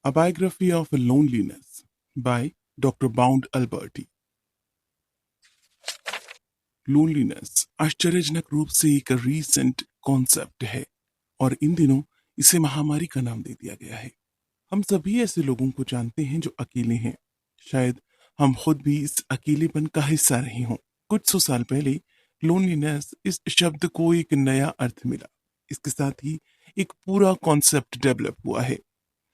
A Biography of Loneliness by Dr. Bound Alberti। Loneliness आश्चर्यजनक रूप से एक रीसेंट कॉन्सेप्ट है और इन दिनों इसे महामारी का नाम दे दिया गया है। हम सभी ऐसे लोगों को जानते हैं जो अकेले हैं। शायद हम खुद भी इस अकेलेपन का हिस्सा रहे हों। कुछ सौ साल पहले लोनलीनेस इस शब्द को एक नया अर्थ मिला। इसके साथ ही एक पूरा कॉन्सेप्ट डेवलप हुआ है।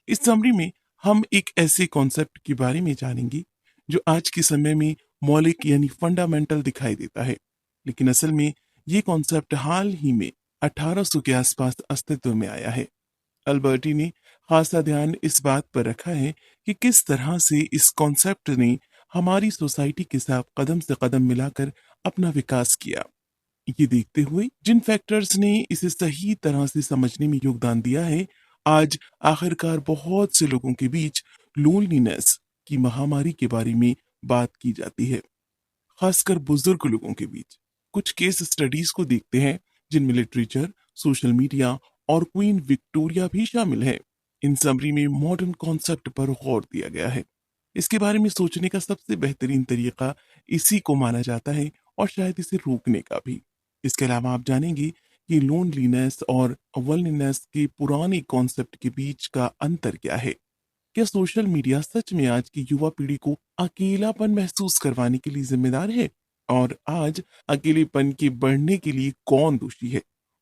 इस समरी में हम एक ऐसे कॉन्सेप्ट के बारे में जानेंगे जो आज के समय में मौलिक यानी फंडामेंटल दिखाई देता है, लेकिन असल में ये कॉन्सेप्ट हाल ही में 1800 के आसपास अस्तित्व में आया है। अल्बर्टी ने खासा ध्यान इस बात पर रखा है कि किस तरह से इस कॉन्सेप्ट ने हमारी सोसाइटी के साथ कदम से कदम मिलाकर अपना विकास किया। ये देखते हुए जिन फैक्टर्स ने इसे सही तरह से समझने में योगदान दिया है, आज आखिरकार बहुत से लोगों के बीच लोनलीनेस की महामारी के बारे में बात की जाती है, खासकर बुजुर्ग लोगों के बीच। कुछ केस स्टडीज को देखते हैं जिनमें लिटरेचर, सोशल मीडिया और क्वीन विक्टोरिया भी शामिल है। इन समरी में मॉडर्न कॉन्सेप्ट पर गौर दिया गया है। इसके बारे में सोचने का सबसे बेहतरीन तरीका इसी को माना जाता है और शायद इसे रोकने का भी। इसके अलावा आप जानेंगे कि लोनलीनेस और वल्ननेस के पुराने कॉन्सेप्ट के बीच का अंतर क्या है। क्या सोशल मीडिया सच में आज की युवा पीढ़ी को अकेलापन महसूस करवाने के लिए जिम्मेदार है? और आज अकेलेपन के बढ़ने के लिए कौन दोषी है?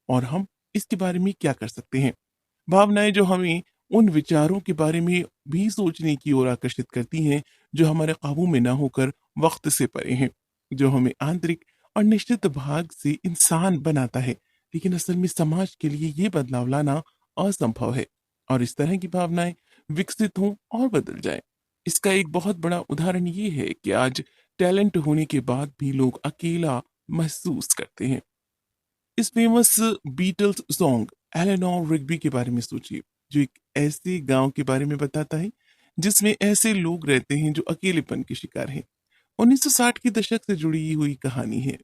और हम इसके बारे में क्या कर सकते हैं? भावनाएं जो हमें उन विचारों के बारे में भी सोचने की ओर आकर्षित करती हैं जो हमारे काबू में ना होकर वक्त से परे हैं, जो हमें आंतरिक और निश्चित भाग से इंसान बनाता है, लेकिन असल में समाज के लिए ये बदलाव लाना असंभव है। और इस तरह की भावनाएं विकसित हों और बदल जाएं। इसका एक बहुत बड़ा उदाहरण ये है कि आज टैलेंट होने के बाद भी लोग अकेला महसूस करते हैं। इस famous Beatles song Eleanor Rigby के बारे में सोचिए, जो एक ऐसे गांव के बारे में बताता है जिसमें ऐसे लोग रहते हैं जो अकेलेपन के शिकार हैं। 1960 के दशक से जुड़ी हुई कहानी है,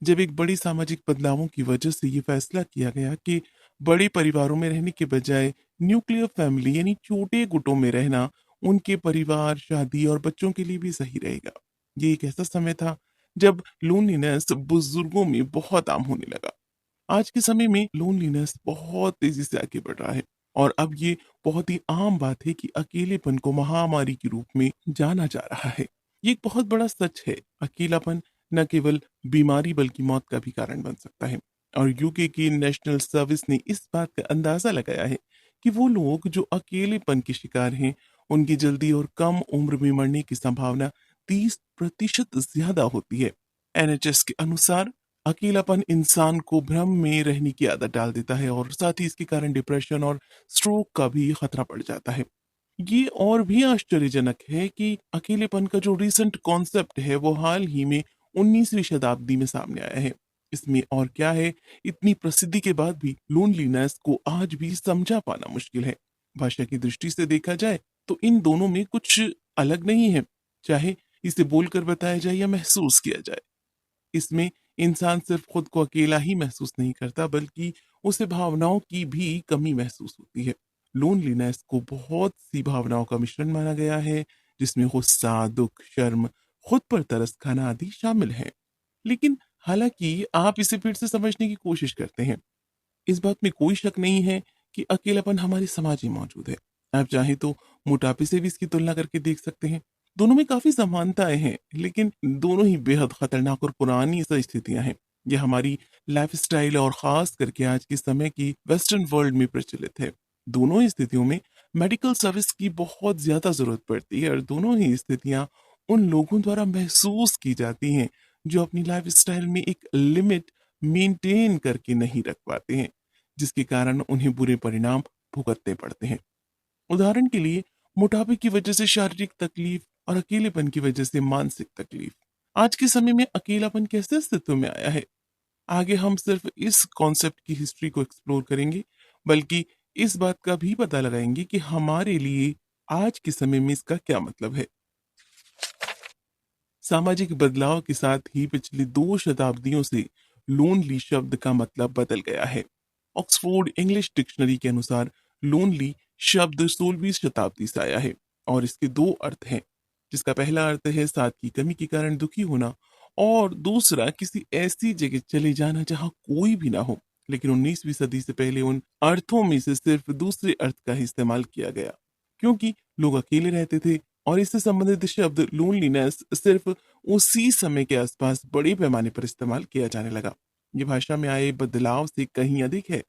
जब एक बड़ी सामाजिक बदलावों की वजह से ये फैसला किया गया कि बड़े परिवारों में रहने के बजाय न्यूक्लियर फैमिली यानी छोटे गुटों में रहना उनके परिवार, शादी और बच्चों के लिए भी सही रहेगा। ये एक ऐसा समय था जब लोनलीनेस बुजुर्गों में बहुत आम होने लगा। आज के समय में लोनलीनेस बहुत तेजी से आगे बढ़ रहा है और अब ये बहुत ही आम बात है कि अकेलेपन को महामारी के रूप में जाना जा रहा है। ये एक बहुत बड़ा सच है। अकेलापन न केवल बीमारी बल्कि मौत का भी कारण बन सकता है। और यूके की नेशनल सर्विस ने इस बात का अंदाजा लगाया है कि वो लोग जो अकेलेपन के शिकार हैं, उनकी जल्दी और कम उम्र में मरने की संभावना 30% ज्यादा होती है। एनएचएस के अनुसार अकेलापन इंसान को भ्रम में रहने की आदत डाल देता है और साथ ही इसके कारण डिप्रेशन और स्ट्रोक का भी खतरा बढ़ जाता है। ये और भी आश्चर्यजनक है कि अकेलेपन का जो रिसेंट कॉन्सेप्ट है वो हाल ही में 19वीं शताब्दी में सामने आया है। इसमें और क्या है, इतनी प्रसिद्धि के बाद भी लोनलीनेस को आज भी समझा पाना मुश्किल है। भाषा की दृष्टि से देखा जाए तो इन दोनों में कुछ अलग नहीं है, चाहे इसे बोलकर बताया जाए या महसूस किया जाए। इसमें इंसान सिर्फ खुद को अकेला ही महसूस नहीं करता, बल्कि उसे भावनाओं की भी कमी महसूस होती है। लोनलीनेस को बहुत सी भावनाओं का मिश्रण माना गया है, जिसमें गुस्सा, दुख, शर्म, खुद पर तरस खाना आदि शामिल हैं। लेकिन हालांकि आप इसे फिर से समझने की कोशिश करते हैं, इस बात में कोई शक नहीं है कि अकेलापन हमारे समाज में मौजूद है। आप चाहे तो मोटापे से भी इसकी तुलना करके देख सकते हैं। दोनों में काफी समानताएं हैं, लेकिन दोनों ही बेहद खतरनाक और पुरानी सी स्थितियां हैं। यह हमारी लाइफस्टाइल और खास करके आज के समय की वेस्टर्न वर्ल्ड में प्रचलित है। दोनों ही स्थितियों में मेडिकल सर्विस की बहुत ज्यादा जरूरत पड़ती है और दोनों ही स्थितियां उन लोगों द्वारा महसूस की जाती हैं जो अपनी लाइफस्टाइल में एक लिमिट मेंटेन करके नहीं रख पाते हैं, जिसके कारण उन्हें बुरे परिणाम भुगतने पड़ते हैं। उदाहरण के लिए, मोटापे की वजह से शारीरिक तकलीफ और अकेलेपन की वजह से मानसिक तकलीफ। आज के समय में अकेलापन कैसे अस्तित्व में आया है? आगे हम सिर्फ इस कॉन्सेप्ट की हिस्ट्री को एक्सप्लोर करेंगे, बल्कि इस बात का भी पता लगाएंगे कि हमारे लिए आज के समय में इसका क्या मतलब है। सामाजिक बदलाव के साथ ही पिछली 2 शताब्दियों से लोनली शब्द का मतलब बदल गया है। ऑक्सफोर्ड इंग्लिश डिक्शनरी के अनुसार लोनली शब्द 16वीं शताब्दी से आया है और इसके दो अर्थ हैं, जिसका पहला अर्थ है साथ की कमी के कारण दुखी होना और दूसरा किसी ऐसी जगह चले जाना जहां कोई भी ना हो। लेकिन 19वीं सदी से पहले उन अर्थों में से सिर्फ दूसरे अर्थ का ही इस्तेमाल किया गया, क्योंकि लोग अकेले रहते थे और इससे संबंधित शब्द लोनलीनेस सिर्फ उसी समय के आसपास बड़े पैमाने पर इस्तेमाल किया जाने लगा। ये भाषा में आए बदलाव से कहीं अधिक है।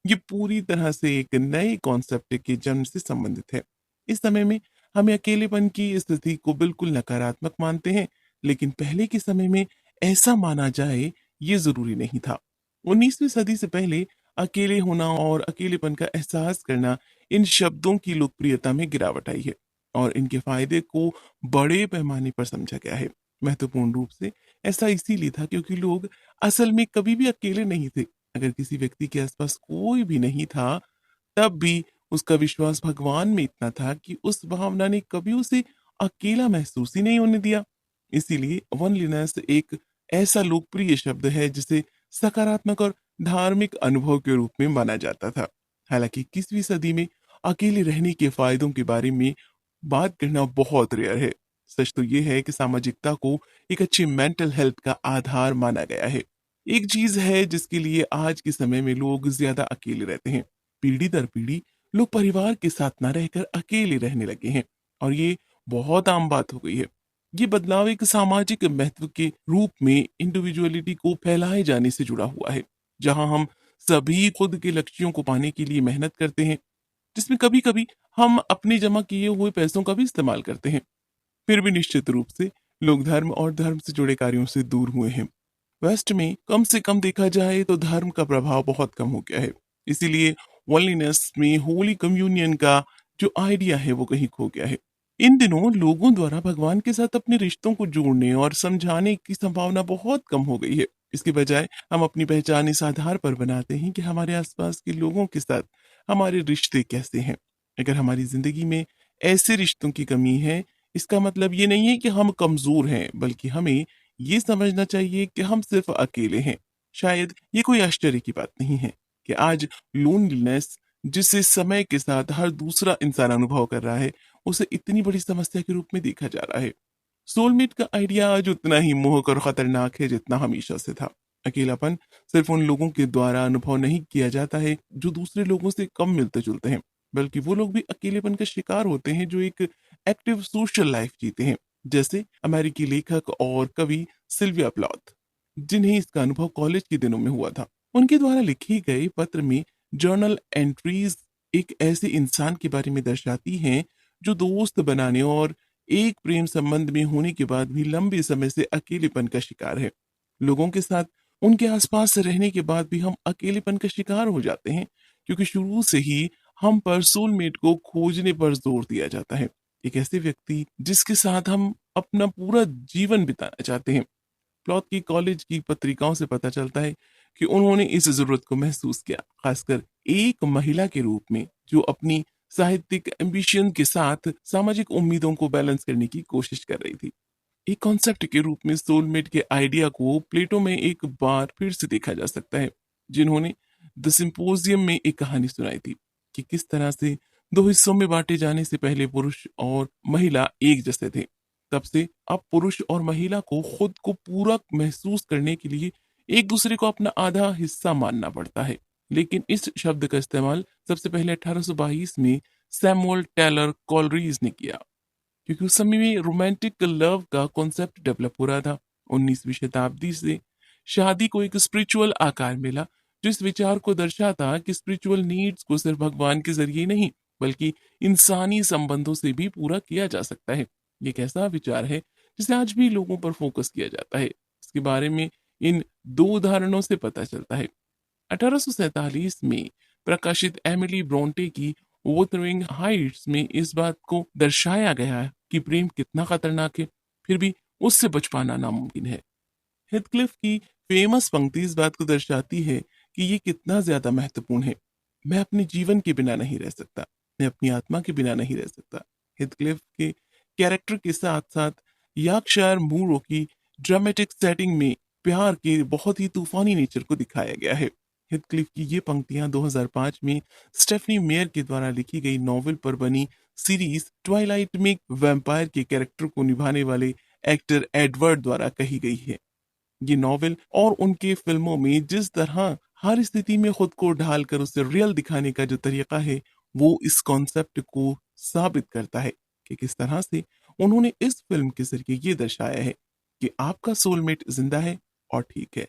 ये पूरी तरह से एक नए कॉन्सेप्ट के जन्म से संबंधित है। इस समय में हमें अकेलेपन की स्थिति को बिल्कुल नकारात्मक मानते हैं, लेकिन पहले के समय में ऐसा माना जाए ये जरूरी नहीं था। 19वीं सदी से पहले अकेले होना और अकेलेपन का एहसास करना, इन शब्दों की लोकप्रियता में गिरावट आई है और इनके फायदे को बड़े पैमाने पर समझा गया है। महत्वपूर्ण रूप से ऐसा इसीलिए था क्योंकि लोग असल में कभी भी अकेले नहीं थे। अगर किसी व्यक्ति के आसपास कोई भी नहीं था, तब भी उसका विश्वास भगवान में इतना था कि उस भावना ने कभी उसे अकेला महसूस ही नहीं होने दिया। इसीलिए वनलीनेस एक ऐसा लोकप्रिय शब्द है जिसे सकारात्मक और धार्मिक अनुभव के रूप में माना जाता था। हालांकि 21वीं सदी में अकेले रहने के फायदों के बारे में बात करना बहुत रेयर है। सच तो यह है कि सामाजिकता को एक अच्छी मेंटल हेल्थ का आधार माना गया है। एक चीज है जिसके लिए आज के समय में लोग ज्यादा अकेले रहते हैं। पीढ़ी दर पीढ़ी लोग परिवार के साथ ना रहकर अकेले रहने लगे हैं और ये बहुत आम बात हो गई है। ये बदलाव एक सामाजिक महत्व के रूप में इंडिविजुअलिटी को फैलाए जाने से जुड़ा हुआ है, जहां हम सभी खुद के लक्ष्यों को पाने के लिए मेहनत करते हैं, जिसमें कभी कभी हम अपने जमा किए हुए पैसों का भी इस्तेमाल करते हैं। फिर भी निश्चित रूप से लोग धर्म और धर्म से जुड़े कार्यों से दूर हुए हैं। वेस्ट में कम से कम देखा जाए तो धर्म का प्रभाव बहुत कम हो गया है। इसीलिए वनलीनेस में होली कम्युनियन का जो आइडिया है वो कहीं खो गया है। इन दिनों लोगों द्वारा भगवान के साथ अपने रिश्तों को जोड़ने और समझाने की संभावना बहुत कम हो गई है। इसके बजाय हम अपनी पहचान इस आधार पर बनाते हैं कि हमारे आसपास के लोगों के साथ हमारे रिश्ते कैसे हैं। अगर हमारी जिंदगी में ऐसे रिश्तों की कमी है, इसका मतलब ये नहीं है कि हम कमजोर हैं, बल्कि हमें ये समझना चाहिए कि हम सिर्फ अकेले हैं। शायद ये कोई आश्चर्य की बात नहीं है कि आज लोनलीनेस, जिसे समय के साथ हर दूसरा इंसान अनुभव कर रहा है, उसे इतनी बड़ी समस्या के रूप में देखा जा रहा है। सोलमेट का आइडिया आज उतना ही मोहक और खतरनाक है जितना हमेशा से था। अकेलापन सिर्फ उन लोगों के द्वारा अनुभव नहीं किया जाता है जो दूसरे लोगों से कम मिलते जुलते हैं, बल्कि वो लोग भी अकेलेपन का शिकार होते हैं जो एक एक्टिव सोशल लाइफ जीते हैं, जैसे अमेरिकी लेखक और कवि सिल्विया प्लॉथ, जिन्हें इसका अनुभव कॉलेज के दिनों में हुआ था। उनके द्वारा लिखे गए पत्र में जर्नल एंट्रीज एक ऐसे इंसान के बारे में दर्शाती हैं जो दोस्त बनाने और एक प्रेम संबंध में होने के बाद भी लंबे समय से अकेलेपन का शिकार है। लोगों के साथ उनके आसपास रहने के बाद भी हम अकेलेपन का शिकार हो जाते हैं, क्योंकि शुरू से ही हम पर सोलमेट को खोजने पर जोर दिया जाता है। एक ऐसे व्यक्ति जिसके साथ हम अपना पूरा जीवन बिताना चाहते हैं। प्लॉथ की कॉलेज की पत्रिकाओं से पता चलता है कि उन्होंने इस जरूरत को महसूस किया, खासकर एक महिला के रूप में जो अपनी साहित्यिक एम्बिशन के साथ सामाजिक उम्मीदों को बैलेंस करने की कोशिश कर रही थी। एक कॉन्सेप्ट के रूप में सोलमेट के आइडिया को प्लेटो में एक बार फिर से देखा जा सकता है, जिन्होंने द सिंपोजियम में एक कहानी सुनाई थी कि किस तरह से दो हिस्सों में बांटे जाने से पहले पुरुष और महिला एक जैसे थे। तब से अब पुरुष और महिला को खुद को पूरक महसूस करने के लिए एक दूसरे को अपना आधा हिस्सा मानना पड़ता है। लेकिन इस शब्द का इस्तेमाल सबसे पहले 1822 में सैमुअल टेलर कॉलरीज ने किया, क्योंकि उस समय में रोमांटिक लव का कॉन्सेप्ट डेवलप हो रहा था। 19वीं शताब्दी से शादी को एक स्पिरिचुअल आकार मिला, जो इस विचार को दर्शाता कि स्पिरिचुअल नीड्स को सिर्फ भगवान के जरिए नहीं, बल्कि इंसानी संबंधों से भी पूरा किया जा सकता है। ये एक ऐसा विचार है जिसे आज भी लोगों पर फोकस किया जाता है। इसके बारे में इन दो उदाहरणों से पता चलता है। 1847 में प्रकाशित एमिली ब्रोंटे की वुथरिंग हाइट्स में इस बात को दर्शाया गया है कि प्रेम कितना खतरनाक है, फिर भी उससे बच पाना नामुमकिन है। हेथक्लिफ की फेमस पंक्ति इस बात को दर्शाती है कि ये कितना ज्यादा महत्वपूर्ण है। मैं अपने जीवन के बिना नहीं रह सकता, मैं अपनी आत्मा के बिना नहीं रह सकता। हेथक्लिफ के कैरेक्टर के साथ साथ यॉर्कशायर मूरों की ड्रामेटिक सेटिंग में प्यार के बहुत ही तूफानी नेचर को दिखाया गया है। हिथक्लिफ की ये पंक्तियां 2005 में स्टेफनी मेयर के द्वारा लिखी गई नॉवेल पर बनी सीरीज ट्वाइलाइट में वैम्पायर के कैरेक्टर को निभाने वाले एक्टर एडवर्ड द्वारा कही गई है। ये नॉवेल और उनके फिल्मों में जिस तरह हर स्थिति में खुद को ढालकर उसे रियल दिखाने का जो तरीका है, वो इस कॉन्सेप्ट को साबित करता है कि किस तरह से उन्होंने इस फिल्म के जरिए ये दर्शाया है कि आपका सोलमेट जिंदा है और ठीक है।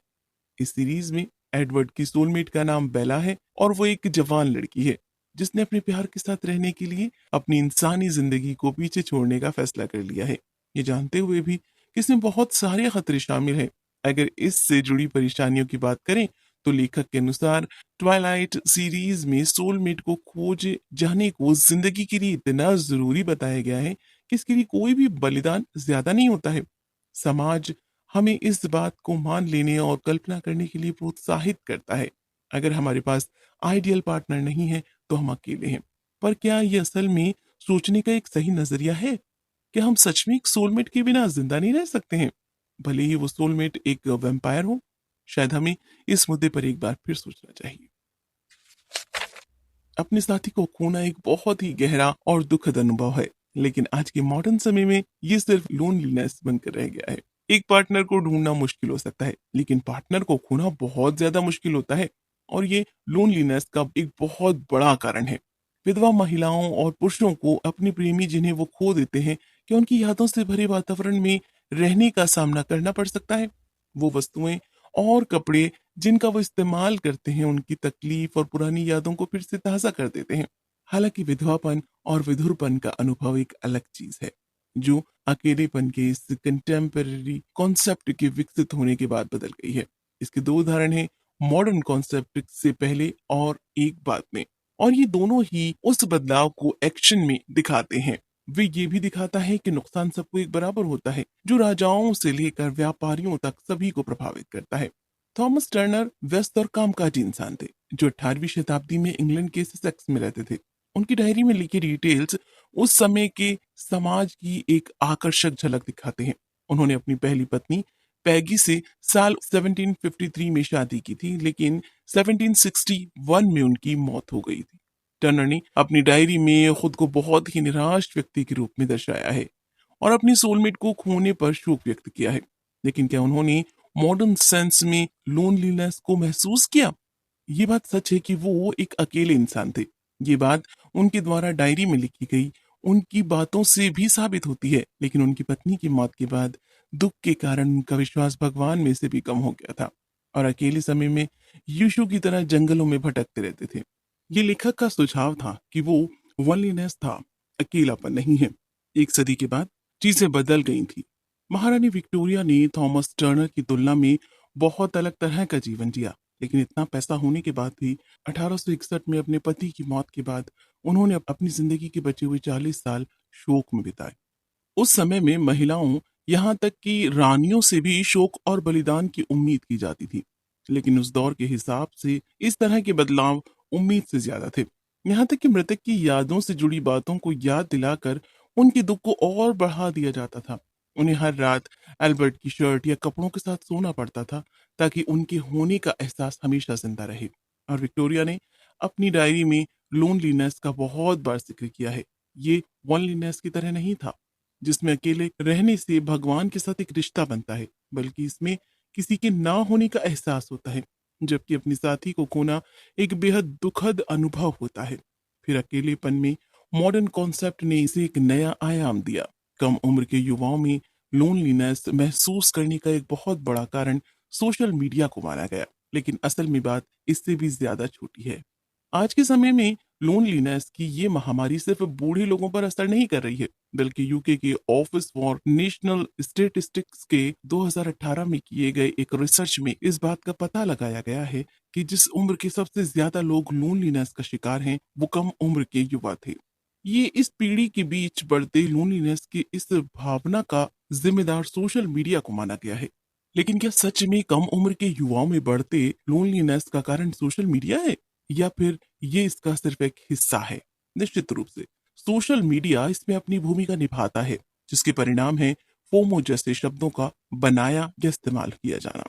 इस सीरीज में एडवर्ड की सोलमेट का नाम बेला है और वो एक जवान लड़की है जिसने अपने प्यार के साथ रहने के लिए अपनी इंसानी जिंदगी को पीछे छोड़ने का फैसला कर लिया है, ये जानते हुए भी कि इसमें बहुत सारे खतरे शामिल हैं। अगर इससे जुड़ी परेशानियों की बात करें तो लेखक के अनुसार ट्वाइलाइट सीरीज में सोलमेट को खोज जाने को जिंदगी के लिए इतना जरूरी बताया गया है कि इसके लिए कोई भी बलिदान ज्यादा नहीं होता है। समाज हमें इस बात को मान लेने और कल्पना करने के लिए प्रोत्साहित करता है। अगर हमारे पास आइडियल पार्टनर नहीं है तो हम अकेले हैं। पर क्या ये असल में सोचने का एक सही नजरिया है कि हम सच में एक सोलमेट के बिना जिंदा नहीं रह सकते हैं, भले ही वो सोलमेट एक वैम्पायर हो? शायद हमें इस मुद्दे पर एक बार फिर सोचना चाहिए। अपने साथी को खोना एक बहुत ही गहरा और दुखद अनुभव है, लेकिन आज के मॉडर्न समय में ये सिर्फ लोनलीनेस बनकर रह गया है। एक पार्टनर को ढूंढना मुश्किल हो सकता है, लेकिन पार्टनर को खोना बहुत ज्यादा मुश्किल होता है और ये लोनलीनेस का एक बहुत बड़ा कारण है। विधवा महिलाओं और पुरुषों को अपने प्रेमी जिन्हें वो खो देते हैं, क्या उनकी यादों से भरे वातावरण में रहने का सामना करना पड़ सकता है। वो वस्तुएं और कपड़े जिनका वो इस्तेमाल करते हैं उनकी तकलीफ और पुरानी यादों को फिर से ताज़ा कर देते हैं। हालांकि विधवापन और विधुरपन का अनुभव एक अलग चीज है, जो अकेलेपन के इस कंटेम्पररी कॉन्सेप्ट के विकसित होने के बाद बदल गई है। इसके दो उदाहरण हैं, मॉडर्न कॉन्सेप्ट से पहले और एक बाद में, और ये दोनों ही उस बदलाव को एक्शन में दिखाते हैं। वे ये भी दिखाता है कि नुकसान सबको एक बराबर होता है, जो राजाओं से लेकर व्यापारियों तक सभी को प्रभावित करता है। थॉमस टर्नर व्यस्त और कामकाजी इंसान थे, जो 18वीं शताब्दी में इंग्लैंड के ससेक्स में रहते थे। उनकी डायरी में लिखी डिटेल्स उस समय के समाज की एक आकर्षक झलक दिखाते हैं। उन्होंने अपनी पहली पत्नी पैगी से साल 1753 में शादी की थी, लेकिन 1761 में उनकी मौत हो गई थी। टर्नर ने अपनी डायरी में खुद को बहुत ही निराश व्यक्ति के रूप में दर्शाया है और अपनी सोलमेट को खोने पर शोक व्यक्त किया है। लेकिन क्या उन्होंने मॉडर्न सेंस में लोनलीनेस को महसूस किया? ये बात सच है कि वो एक अकेले इंसान थे। ये बात उनके द्वारा डायरी में लिखी गई उनकी बातों से भी साबित होती है, लेकिन उनकी पत्नी की मौत के बाद दुख के कारण उनका विश्वास भगवान में से भी कम हो गया था और अकेले समय में यीशु की तरह जंगलों में भटकते रहते थे। ये लेखक का सुझाव था कि वो वनलीनेस था, अकेलापन नहीं है। एक सदी के बाद चीजें बदल गई थी। महारानी विक्टोरिया ने थॉमस टर्नर की तुलना में बहुत अलग तरह का जीवन जिया, लेकिन इतना पैसा होने के बाद भी 1861 में अपने पति की मौत के बाद उन्होंने अपनी जिंदगी के बचे हुए 40 साल शोक में बिताए। उस समय में महिलाओं, यहाँ तक कि रानियों से भी शोक और बलिदान की उम्मीद की जाती थी, लेकिन उस दौर के हिसाब से इस तरह के बदलाव उम्मीद से ज्यादा थे। यहाँ तक कि मृतक की यादों से जुड़ी बातों को याद दिलाकर उनके दुख को और बढ़ा दिया जाता था। उन्हें हर रात एल्बर्ट की शर्ट या कपड़ों के साथ सोना पड़ता था ताकि उनके होने का एहसास हमेशा जिंदा रहे। और विक्टोरिया ने अपनी डायरी में लोनलीनेस का बहुत बार जिक्र किया है। ये वनलीनेस की तरह नहीं था, जिसमें अकेले रहने से भगवान के साथ एक रिश्ता बनता है, बल्कि इसमें किसी के ना होने का एहसास होता है, जबकि अपने साथी को खोना एक बेहद दुखद अनुभव होता है। फिर अकेलेपन में मॉडर्न कॉन्सेप्ट ने इसे एक नया आयाम दिया। कम उम्र के युवाओं में लोनलीनेस महसूस करने का एक बहुत बड़ा कारण सोशल मीडिया को माना गया, लेकिन असल में बात इससे भी ज्यादा छोटी है। आज के समय में लोनलीनेस की ये महामारी सिर्फ बूढ़े लोगों पर असर नहीं कर रही है, बल्कि यूके के ऑफिस फॉर नेशनल स्टेटिस्टिक्स के 2018 में किए गए एक रिसर्च में इस बात का पता लगाया गया है कि जिस उम्र के सबसे ज्यादा लोग लोनलीनेस का शिकार हैं, वो कम उम्र के युवा थे। ये इस पीढ़ी के बीच बढ़ते लोनलीनेस की इस भावना का जिम्मेदार सोशल मीडिया को माना गया है। लेकिन क्या सच में कम उम्र के युवाओं में बढ़ते लोनलीनेस का कारण सोशल मीडिया है, या फिर ये इसका सिर्फ एक हिस्सा है? निश्चित रूप से सोशल मीडिया इसमें अपनी भूमिका निभाता है, जिसके परिणाम है फोमो जैसे शब्दों का बनाया या इस्तेमाल किया जाना।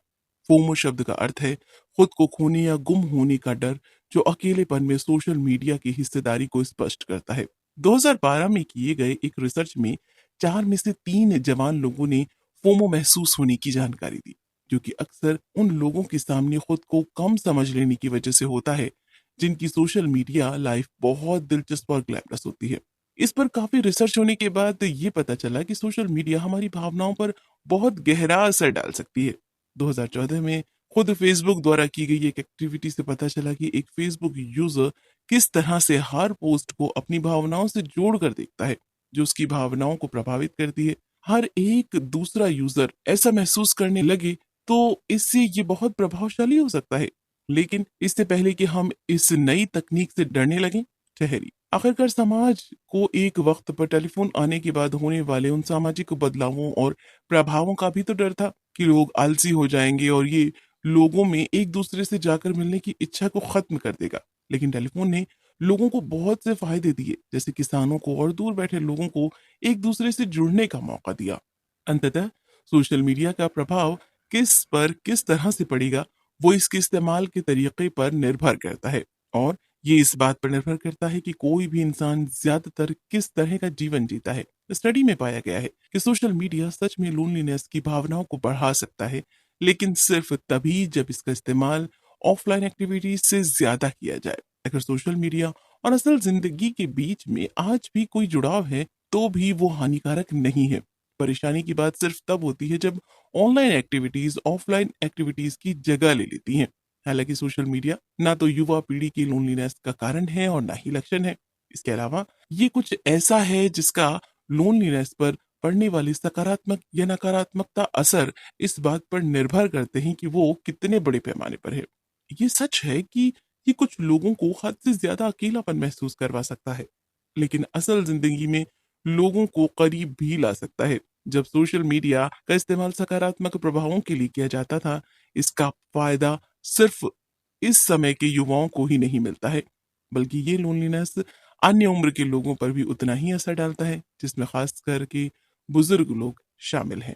फोमो शब्द का अर्थ है खुद को खोने या गुम होने का डर, जो अकेलेपन में सोशल मीडिया की हिस्सेदारी को स्पष्ट करता है। 2012 में किए गए एक रिसर्च में 4 में से 3 जवान लोगों ने फोमो महसूस होने की जानकारी दी, जो कि अक्सर उन लोगों के सामने खुद को कम समझ लेने की वजह से होता है, जिनकी सोशल मीडिया लाइफ बहुत दिलचस्प और ग्लैमरस होती है। इस पर काफी रिसर्च होने के बाद ये पता चला कि सोशल मीडिया हमारी भावनाओं पर बहुत गहरा असर डाल सकती है। 2014 में खुद फेसबुक द्वारा की गई एक एक्टिविटी से पता चला कि एक फेसबुक यूजर किस तरह से हर पोस्ट को अपनी भावनाओं से जोड़ कर देखता है, जो उसकी भावनाओं को प्रभावित करती है। हर एक दूसरा यूजर ऐसा महसूस करने लगे तो इससे ये बहुत प्रभावशाली हो सकता है। लेकिन इससे पहले कि हम इस नई तकनीक से डरने लगें, ठहरिए। आखिरकार समाज को एक वक्त पर टेलीफोन आने के बाद होने वाले उन सामाजिक बदलावों और प्रभावों का भी तो डर था कि लोग आलसी हो जाएंगे और ये लोगों में एक दूसरे से जाकर मिलने की इच्छा को खत्म कर देगा। लेकिन टेलीफोन ने लोगों को बहुत से फायदे दिए, जैसे किसानों को और दूर बैठे लोगों को एक दूसरे से जुड़ने का मौका दिया। अंततः सोशल मीडिया का प्रभाव किस तरह से पड़ेगा, वो इसके इस्तेमाल के तरीके पर निर्भर करता है। और ये इस बात पर निर्भर करता है कि कोई भी इंसान ज्यादातर किस तरह का जीवन जीता है। स्टडी में पाया गया है कि सोशल मीडिया सच में लोनलीनेस की भावनाओं को बढ़ा सकता है, लेकिन सिर्फ तभी जब इसका इस्तेमाल ऑफलाइन एक्टिविटीज से ज्यादा किया जाए। अगर सोशल मीडिया और असल जिंदगी के बीच में आज भी कोई जुड़ाव है, तो भी वो हानिकारक नहीं है। परेशानी की बात सिर्फ तब होती है जब ऑनलाइन एक्टिविटीज ऑफलाइन एक्टिविटीज की जगह ले लेती हैं। हालांकि सोशल मीडिया ना तो युवा पीढ़ी की लोनलीनेस का कारण है और ना ही लक्षण है। इसके अलावा ये कुछ ऐसा है जिसका लोनलीनेस पर पड़ने वाली सकारात्मक या नकारात्मकता असर इस बात पर निर्भर करते हैं कि वो कितने बड़े पैमाने पर है। ये सच है कि ये कुछ लोगों को हद से ज्यादा अकेलापन महसूस करवा सकता है, लेकिन असल जिंदगी में लोगों को करीब भी ला सकता है। जब सोशल मीडिया का इस्तेमाल सकारात्मक प्रभावों के लिए किया जाता था, इसका फायदा सिर्फ इस समय के युवाओं को ही नहीं मिलता है, बल्कि ये लोनलीनेस अन्य उम्र के लोगों पर भी उतना ही असर डालता है, जिसमें खास करके बुजुर्ग लोग शामिल हैं।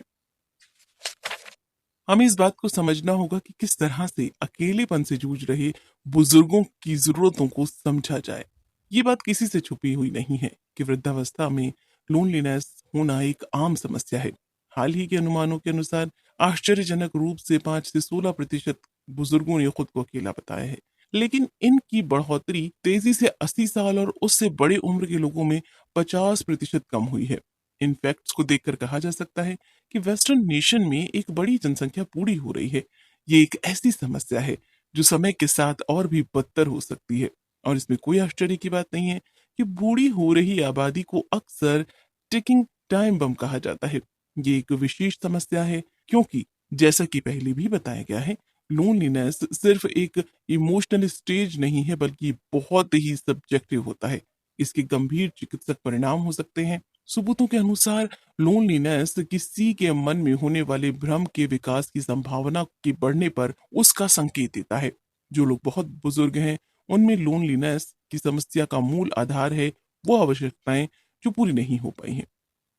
हमें इस बात को समझना होगा कि किस तरह से अकेलेपन से जूझ रहे बुजुर्गों की जरूरतों को समझा जाए। ये बात किसी से छुपी हुई नहीं है कि वृद्धावस्था में लोनलीनेस होना एक आम समस्या है। हाल ही के अनुमानों के अनुसार आश्चर्यजनक रूप से 5 से 16% बुजुर्गों ने खुद को अकेला बताया है। लेकिन इनकी बढ़ोतरी तेजी से 80 साल और उससे बड़े उम्र के लोगों में 50% कम हुई है। इन फैक्ट्स को देखकर कहा जा सकता है कि वेस्टर्न नेशन में एक बड़ी जनसंख्या बूढ़ी हो रही है। ये एक ऐसी समस्या है जो समय के साथ और भी बदतर हो सकती है। और इसमें कोई आश्चर्य की बात नहीं है कि बूढ़ी हो रही आबादी को अक्सर टिकिंग टाइम बम कहा जाता है। ये एक विशेष समस्या है क्योंकि जैसा कि पहले भी बताया गया है, लोनलीनेस सिर्फ एक इमोशनल स्टेज नहीं है, बल्कि बहुत ही सब्जेक्टिव होता है। इसके गंभीर चिकित्सक परिणाम हो सकते हैं। सबूतों के अनुसार लोनलीनेस किसी के मन में होने वाले भ्रम के विकास की संभावना के बढ़ने पर उसका संकेत देता है। जो लोग बहुत बुजुर्ग हैं, उनमें लोनलीनेस की समस्या का मूल आधार है वो आवश्यकताएं जो पूरी नहीं हो पाई हैं।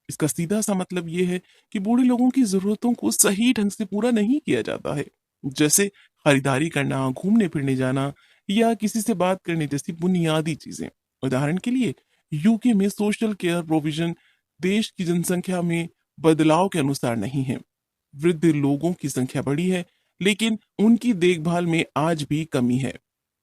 इसका सीधा सा मतलब ये है कि बूढ़े लोगों की जरूरतों को सही ढंग से पूरा नहीं किया जाता है, जैसे खरीदारी करना, घूमने फिरने जाना या किसी से बात करने जैसी बुनियादी चीजें। उदाहरण के लिए यूके में सोशल केयर प्रोविजन देश की जनसंख्या में बदलाव के अनुसार नहीं है। वृद्ध लोगों की संख्या बढ़ी है, लेकिन उनकी देखभाल में आज भी कमी है।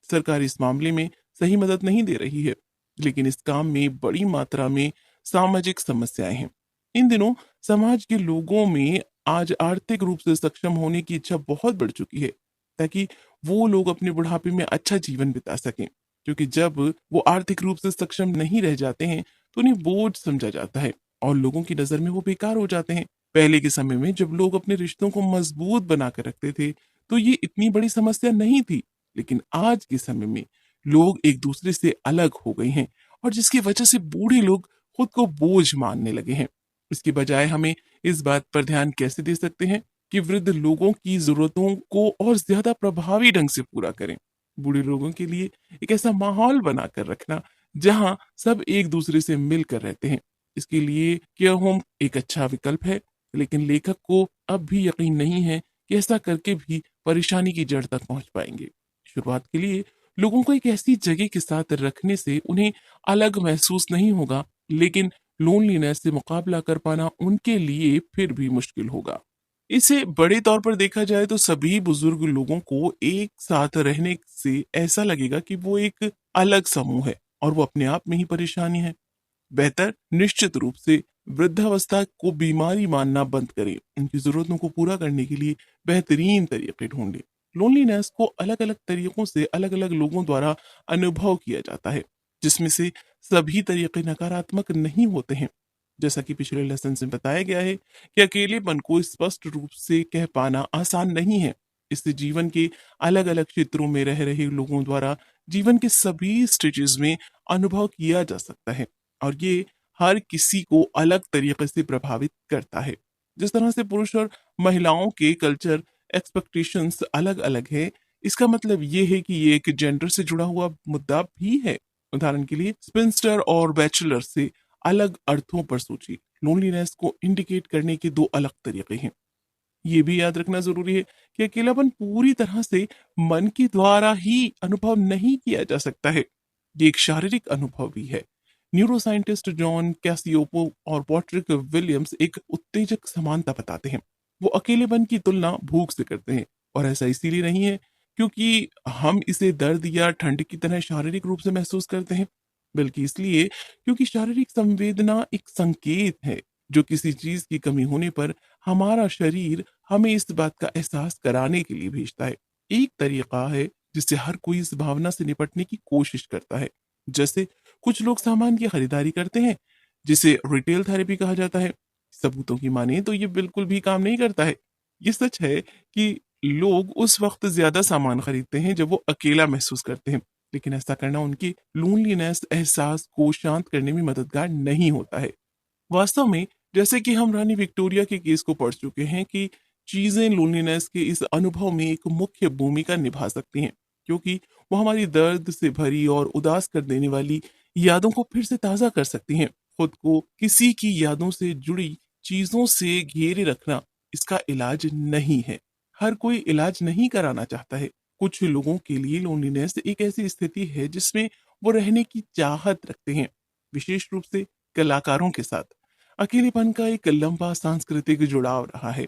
सरकार इस मामले में सही मदद नहीं दे रही है, लेकिन इस काम में बड़ी मात्रा में सामाजिक समस्याएं हैं। इन दिनों समाज के लोगों में आज आर्थिक रूप से सक्षम होने की इच्छा बहुत बढ़ चुकी है, ताकि वो लोग अपने बुढ़ापे में अच्छा जीवन बिता सकें। क्योंकि जब वो आर्थिक रूप से सक्षम नहीं रह जाते हैं, तो उन्हें बोझ समझा जाता है और लोगों की नजर में वो बेकार हो जाते हैं। पहले के समय में जब लोग अपने रिश्तों को मजबूत बना कर रखते थे, तो ये इतनी बड़ी समस्या नहीं थी। लेकिन आज के समय में लोग एक दूसरे से अलग हो गए हैं, और जिसकी वजह से बूढ़े लोग खुद को बोझ मानने लगे हैं। इसके बजाय हमें इस बात पर ध्यान कैसे दे सकते हैं कि वृद्ध लोगों की जरूरतों को और ज्यादा प्रभावी ढंग से पूरा करें। बूढ़े लोगों के लिए एक ऐसा माहौल बनाकर रखना जहां सब एक दूसरे से मिलकर रहते हैं। इसके लिए केयर होम एक अच्छा विकल्प है, लेकिन लेखक को अब भी यकीन नहीं है कि ऐसा करके भी परेशानी की जड़ तक पहुंच पाएंगे। शुरुआत के लिए लोगों को एक ऐसी जगह के साथ रखने से उन्हें अलग महसूस नहीं होगा, लेकिन लोनलीनेस से मुकाबला कर पाना उनके लिए फिर भी मुश्किल होगा। इसे बड़े तौर पर देखा जाए तो सभी बुजुर्ग लोगों को एक साथ रहने से ऐसा लगेगा कि वो एक अलग समूह है और वो अपने आप में ही परेशानी है। बेहतर निश्चित रूप से वृद्धावस्था को बीमारी मानना बंद करें, उनकी जरूरतों को पूरा करने के लिए बेहतरीन तरीके ढूंढें। लोनलीनेस को अलग अलग तरीकों से अलग अलग लोगों द्वारा अनुभव किया जाता है, जिसमें से सभी तरीके नकारात्मक नहीं होते हैं। जैसा कि पिछले लेसन में बताया गया है कि अकेलेपन को स्पष्ट रूप से कह पाना आसान नहीं है। इससे जीवन के अलग अलग क्षेत्रों में रह रहे लोगों द्वारा जीवन के सभी स्टेजेस में अनुभव किया जा सकता है, और ये हर किसी को अलग तरीके से प्रभावित करता है। जिस तरह से पुरुष और महिलाओं के कल्चर एक्सपेक्टेशंस अलग अलग है, इसका मतलब ये है कि ये एक जेंडर से जुड़ा हुआ मुद्दा भी है। उदाहरण के लिए स्पिंस्टर और बैचलर से अलग अर्थों पर सोचिए। लोनलीनेस को इंडिकेट करने के दो अलग तरीके हैं। ये भी याद रखना जरूरी है कि अकेलापन पूरी तरह से मन के द्वारा ही अनुभव नहीं किया जा सकता है, ये एक शारीरिक अनुभव भी है। न्यूरोसाइंटिस्ट जॉन कैसियोपो और पॉट्रिक विलियम्स एक उत्तेजक समानता बताते हैं। वो अकेलेपन की तुलना भूख से करते हैं, और ऐसा इसीलिए नहीं है क्योंकि हम इसे दर्द या ठंड की तरह शारीरिक रूप से महसूस करते हैं, बल्कि इसलिए क्योंकि शारीरिक संवेदना एक संकेत है जो किसी चीज की कमी होने पर हमारा शरीर हमें इस बात का एहसास कराने के लिए भेजता है। एक तरीका है जिससे हर कोई इस भावना से निपटने की कोशिश करता है। जैसे कुछ लोग सामान की खरीदारी करते हैं, जिसे रिटेल थेरेपी कहा जाता है। सबूतों की माने तो ये बिल्कुल भी काम नहीं करता है। ये सच है कि लोग उस वक्त ज्यादा सामान खरीदते हैं जब वो अकेला महसूस करते हैं, लेकिन ऐसा करना उनकी लोनलीनेस एहसास को शांत करने में मददगार नहीं होता है। वास्तव में जैसे कि हम रानी विक्टोरिया के केस को पढ़ चुके हैं कि चीजें लोनलीनेस के इस अनुभव में एक मुख्य भूमिका निभा सकती हैं, क्योंकि वो हमारी दर्द से भरी और उदास कर देने वाली यादों को फिर से ताजा कर सकती हैं। खुद को किसी की यादों से जुड़ी चीजों से घेरे रखना इसका इलाज नहीं है। हर कोई इलाज नहीं कराना चाहता है। कुछ लोगों के लिए लोनलीनेस एक ऐसी स्थिति है जिसमें वो रहने की चाहत रखते हैं, विशेष रूप से कलाकारों के साथ। अकेलेपन का एक लंबा सांस्कृतिक जुड़ाव रहा है,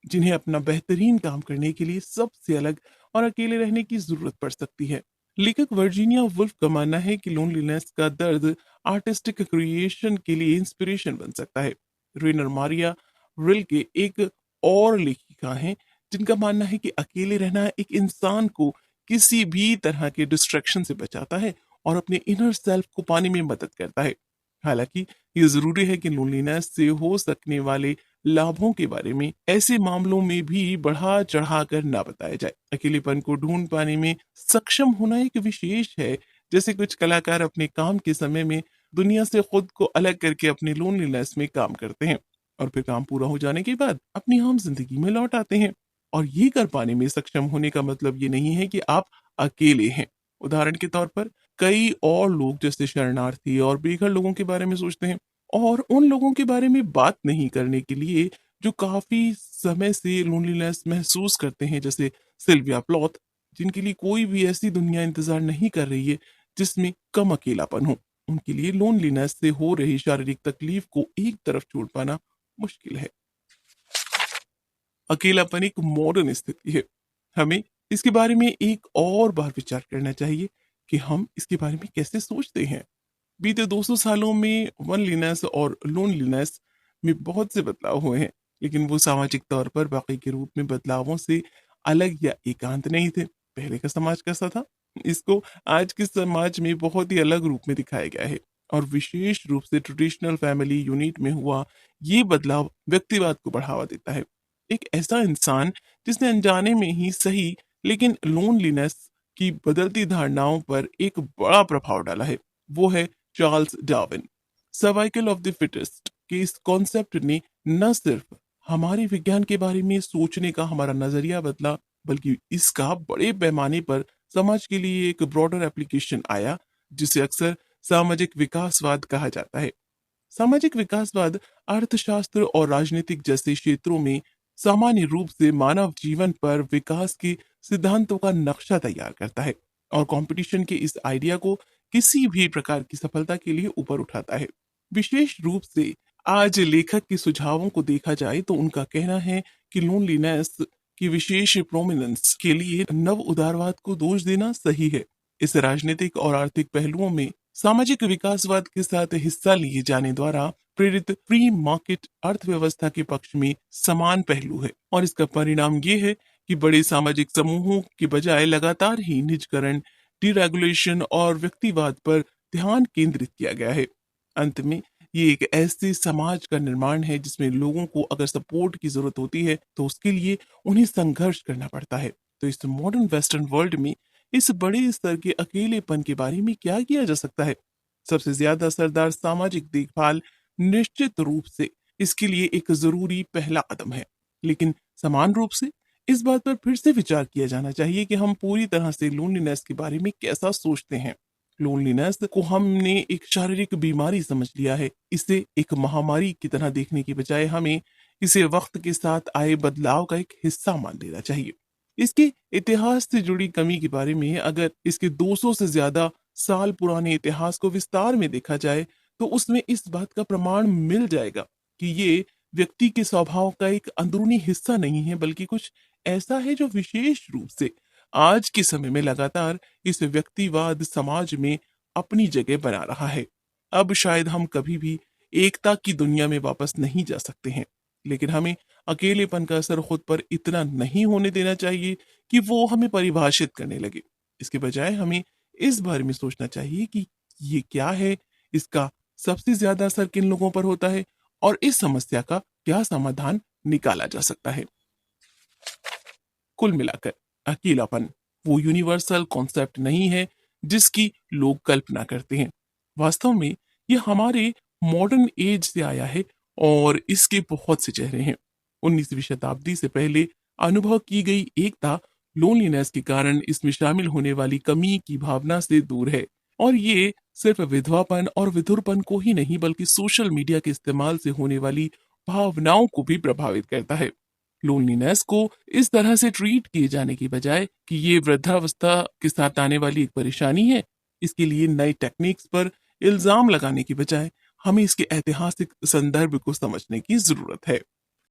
जिन्हें अपना बेहतरीन काम करने के लिए सबसे अलग और अकेले रहने की जरूरत पड़ सकती है। लेखक वर्जीनिया वुल्फ का मानना है कि लोनलीनेस का दर्द आर्टिस्टिक क्रिएशन के लिए इंस्पिरेशन बन सकता है। रेनर मारिया रिल्के एक और लेखिका हैं जिनका मानना है कि अकेले रहना एक इंसान को किसी भी तरह के डिस्ट्रैक्शन से बचाता है और अपने इनर सेल्फ को पाने में मदद करता है। हालांकि ये जरूरी है कि लोनलीनेस से हो सकने वाले लाभों के बारे में ऐसे मामलों में भी बढ़ा चढ़ाकर ना बताया जाए। अकेलेपन को ढूंढ पाने में सक्षम होना एक विशेष है। जैसे कुछ कलाकार अपने काम के समय में दुनिया से खुद को अलग करके अपने लोनलीनेस में काम करते हैं, और फिर काम पूरा हो जाने के बाद अपनी आम जिंदगी में लौट आते हैं। और ये कर पाने में सक्षम होने का मतलब ये नहीं है कि आप अकेले हैं। उदाहरण के तौर पर कई और लोग जैसे शरणार्थी और बेघर लोगों के बारे में सोचते हैं, और उन लोगों के बारे में बात नहीं करने के लिए जो काफी समय से लोनलीनेस महसूस करते हैं, जैसे सिल्विया प्लॉथ, जिनके लिए कोई भी ऐसी दुनिया इंतजार नहीं कर रही है जिसमें कम अकेलापन हो। उनके लिए लोनलीनेस से हो रही शारीरिक तकलीफ को एक तरफ छोड़ पाना मुश्किल है। अकेलापन एक मॉडर्न स्थिति है। हमें इसके बारे में एक और बार विचार करना चाहिए कि हम इसके बारे में कैसे सोचते हैं। बीते 200 सालों में वनलीनेस और लोनलीनेस में बहुत से बदलाव हुए हैं, लेकिन वो सामाजिक तौर पर बाकी के रूप में बदलावों से अलग या एकांत नहीं थे। पहले का समाज कैसा था, इसको आज के समाज में बहुत ही अलग रूप में दिखाया गया है, और विशेष रूप से ट्रेडिशनल फैमिली यूनिट में हुआ ये बदलाव व्यक्तिवाद को बढ़ावा देता है। एक ऐसा इंसान जिसने अनजाने में ही सही, लेकिन लोनलीनेस की बदलती धारणाओं पर एक बड़ा प्रभाव डाला है, वो है Charles Darwin. Cervical of the fittest के इस कॉन्सेप्ट ने न सिर्फ हमारे विज्ञान के बारे में सोचने का हमारा नजरिया बदला, बल्कि इसका बड़े पैमाने पर समाज के लिए एक ब्रॉडर एप्लीकेशन आया, जिसे अक्सर सामाजिक विकासवाद कहा जाता है। सामाजिक विकासवाद अर्थशास्त्र और राजनीतिक जैसे क्षेत्रों में सामान्य रूप से मानव जीवन पर विकास के सिद्धांतों का नक्शा तैयार करता है और कंपटीशन के इस आइडिया को किसी भी प्रकार की सफलता के लिए ऊपर उठाता है। विशेष रूप से आज लेखक के सुझावों को देखा जाए तो उनका कहना है कि लोनलीनेस की विशेष प्रोमिनेंस के लिए नव उदारवाद को दोष देना सही है। इस राजनीतिक और आर्थिक पहलुओं में सामाजिक विकासवाद के साथ हिस्सा लिए जाने द्वारा प्रेरित फ्री मार्केट अर्थव्यवस्था के पक्ष में समान पहलू है और इसका परिणाम ये है कि बड़े सामाजिक समूहों के बजाय लगातार ही निजकरण, डीरेगुलेशन और व्यक्तिवाद पर ध्यान केंद्रित किया गया है। अंत में ये एक ऐसे समाज का निर्माण है जिसमें लोगों को अगर सपोर्ट की जरूरत होती है तो उसके लिए उन्हें संघर्ष करना पड़ता है। तो इस मॉडर्न वेस्टर्न वर्ल्ड में इस बड़े स्तर के अकेलेपन के बारे में क्या किया जा सकता है? सबसे ज्यादा असरदार सामाजिक देखभाल निश्चित रूप से इसके लिए एक जरूरी पहला कदम है, लेकिन समान रूप से इस बात पर फिर से विचार किया जाना चाहिए कि हम पूरी तरह से लोनलीनेस के बारे में कैसा सोचते हैं। लोनलीनेस को हमने एक शारीरिक बीमारी समझ लिया है। इसे एक महामारी की तरह देखने की बजाय हमें इसे वक्त के साथ आए बदलाव का एक हिस्सा मान लेना चाहिए। इसके इतिहास से जुड़ी कमी के बारे में अगर इसके 200 से ज्यादा साल पुराने इतिहास को विस्तार में देखा जाए तो उसमें इस बात का प्रमाण मिल जाएगा कि ये व्यक्ति के स्वभाव का एक अंदरूनी हिस्सा नहीं है, बल्कि कुछ ऐसा है जो विशेष रूप से आज के समय में लगातार इस व्यक्तिवाद समाज में अपनी जगह बना रहा है। अब शायद हम कभी भी एकता की दुनिया में वापस नहीं जा सकते हैं, लेकिन हमें अकेलेपन का असर खुद पर इतना नहीं होने देना चाहिए कि वो हमें परिभाषित करने लगे। इसके बजाय हमें इस बारे में सोचना चाहिए कि ये क्या है, इसका सबसे ज्यादा असर किन लोगों पर होता है और इस समस्या का क्या समाधान निकाला जा सकता है। कुल मिलाकर अकेलापन वो यूनिवर्सल कॉन्सेप्ट नहीं है जिसकी लोग कल्पना करते हैं। वास्तव में ये हमारे मॉडर्न एज से आया है और इसके बहुत से चेहरे हैं। 19वीं शताब्दी से पहले अनुभव की गई एकता लोनलीनेस के कारण इसमें शामिल होने वाली कमी की भावना से दूर है और ये सिर्फ विधवापन और विधुरपन को ही नहीं बल्कि सोशल मीडिया के इस्तेमाल से होने वाली भावनाओं को भी प्रभावित करता है। लोनलीनेस को इस तरह से ट्रीट किए जाने की बजाय कि ये वृद्धावस्था के साथ आने वाली एक परेशानी है, इसके लिए नई टेक्निक्स पर इल्जाम लगाने की बजाय हमें इसके ऐतिहासिक संदर्भ को समझने की जरूरत है।